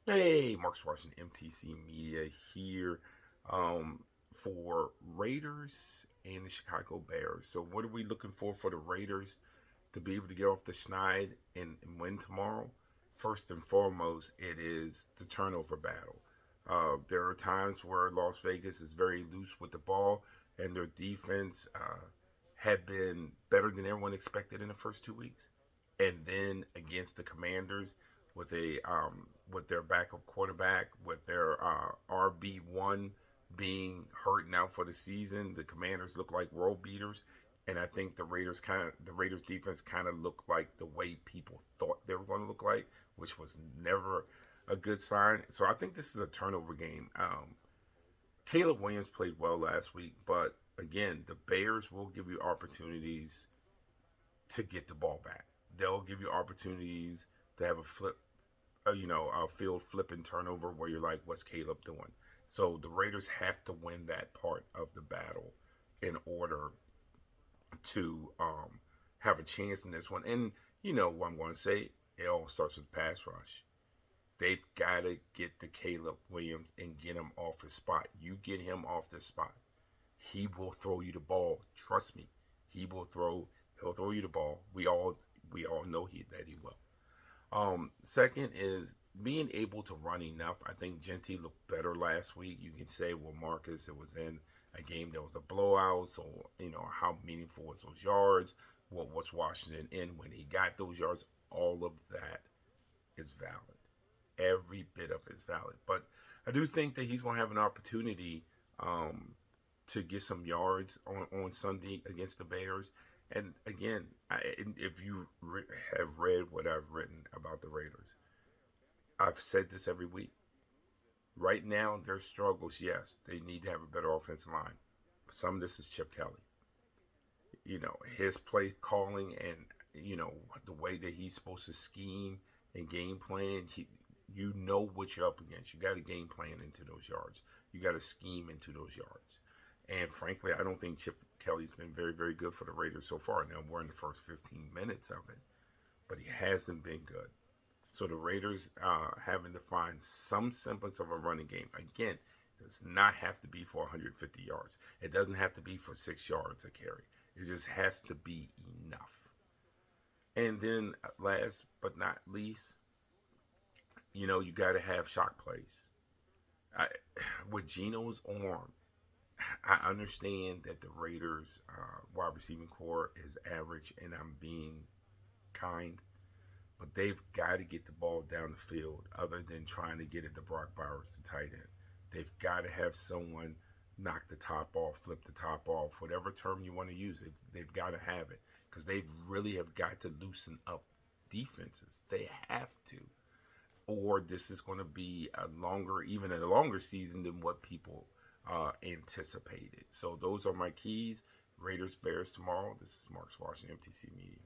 Hey, Marcus Washington, MTC Media here for Raiders and the Chicago Bears. So, what are we looking for the Raiders to be able to get off the schneid and win tomorrow? First and foremost, it is the turnover battle. There are times where Las Vegas is very loose with the ball, and their defense had been better than everyone expected in the first 2 weeks. And then against the Commanders, with their backup quarterback, with their RB1 being hurt now for the season, the Commanders look like world beaters, and I think the Raiders defense kind of looked like the way people thought they were going to look like, which was never a good sign. So I think this is a turnover game. Caleb Williams played well last week, but again, the Bears will give you opportunities to get the ball back. They'll give you opportunities to have a flip, a field flipping turnover where you're like, what's Caleb doing? So the Raiders have to win that part of the battle in order to have a chance in this one. And you know what I'm going to say? It all starts with pass rush. They've got to get to Caleb Williams and get him off his spot. You get him off the spot, he will throw you the ball. Trust me, he will throw. He'll throw you the ball. We all know that he will. Second is being able to run enough. I think Genty looked better last week. You can say, well, Marcus, it was in a game that was a blowout, so how meaningful was those yards? What was Washington in when he got those yards? All of that is valid. Every bit of it is valid. But I do think that he's going to have an opportunity to get some yards on Sunday against the Bears. And again, if you have read what I've written about the Raiders, I've said this every week. Right now, their struggles, yes, they need to have a better offensive line. But some of this is Chip Kelly. His play calling and, the way that he's supposed to scheme and game plan, you know what you're up against. You got to game plan into those yards. You got to scheme into those yards. And frankly, I don't think Chip Kelly's been very, very good for the Raiders so far. Now, we're in the first 15 minutes of it, but he hasn't been good. So the Raiders having to find some semblance of a running game. Again, it does not have to be for 150 yards. It doesn't have to be for 6 yards a carry. It just has to be enough. And then last but not least, you got to have shock plays. I, with Geno's arm, I understand that the Raiders' wide receiving core is average, and I'm being kind, but they've got to get the ball down the field other than trying to get it to Brock Bowers, the tight end. They've got to have someone knock the top off, flip the top off, whatever term you want to use. They've got to have it because they really have got to loosen up defenses. They have to. Or this is going to be even a longer season than what people anticipated. So those are my keys. Raiders Bears tomorrow. This is Marcus Washington, MTC Media.